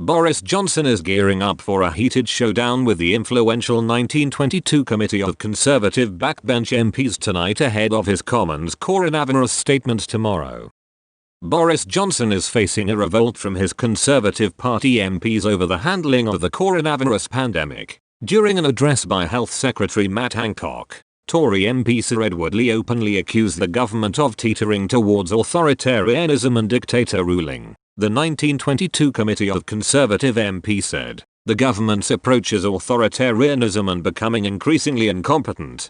Boris Johnson is gearing up for a heated showdown with the influential 1922 committee of Conservative backbench MPs tonight ahead of his Commons coronavirus statement tomorrow. Boris Johnson is facing a revolt from his Conservative Party MPs over the handling of the coronavirus pandemic. During an address by Health Secretary Matt Hancock, Tory MP Sir Edward Lee openly accused the government of teetering towards authoritarianism and dictator ruling. The 1922 Committee of Conservative MP said, "The government's approach is authoritarianism and becoming increasingly incompetent."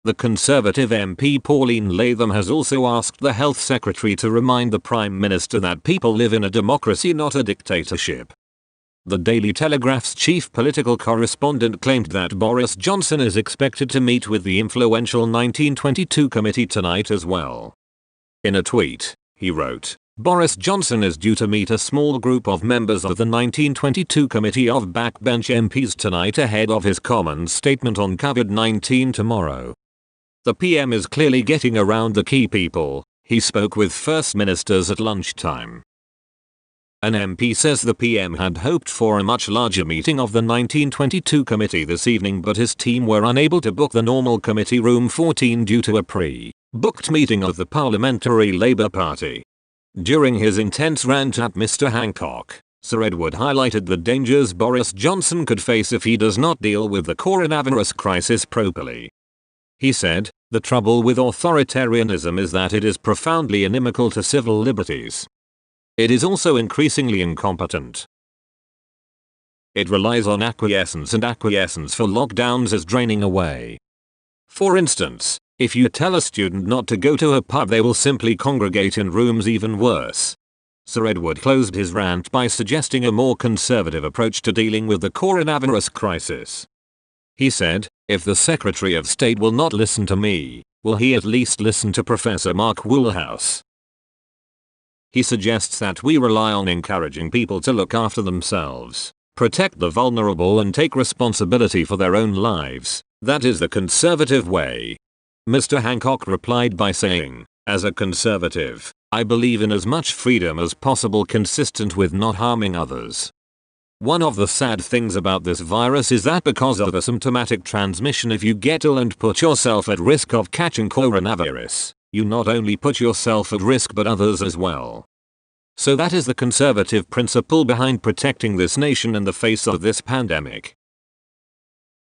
The Conservative MP Pauline Latham has also asked the Health Secretary to remind the Prime Minister that people live in a democracy, not a dictatorship. The Daily Telegraph's chief political correspondent claimed that Boris Johnson is expected to meet with the influential 1922 committee tonight as well. In a tweet, he wrote, "Boris Johnson is due to meet a small group of members of the 1922 Committee of Backbench MPs tonight ahead of his Commons statement on COVID-19 tomorrow. The PM is clearly getting around the key people. He spoke with First Ministers at lunchtime." An MP says the PM had hoped for a much larger meeting of the 1922 committee this evening, but his team were unable to book the normal committee room 14 due to a pre-booked meeting of the Parliamentary Labour Party. During his intense rant at Mr. Hancock, Sir Edward highlighted the dangers Boris Johnson could face if he does not deal with the coronavirus crisis properly. He said, "The trouble with authoritarianism is that it is profoundly inimical to civil liberties. It is also increasingly incompetent. It relies on acquiescence, and acquiescence for lockdowns is draining away. For instance, if you tell a student not to go to a pub, they will simply congregate in rooms. Even worse." Sir Edward closed his rant by suggesting a more conservative approach to dealing with the coronavirus crisis. He said, "If the Secretary of State will not listen to me, will he at least listen to Professor Mark Woolhouse?" He suggests that we rely on encouraging people to look after themselves, protect the vulnerable and take responsibility for their own lives. That is the Conservative way. Mr. Hancock replied by saying, "As a Conservative, I believe in as much freedom as possible consistent with not harming others. One of the sad things about this virus is that because of asymptomatic transmission, if you get ill and put yourself at risk of catching coronavirus, you not only put yourself at risk but others as well. So that is the Conservative principle behind protecting this nation in the face of this pandemic."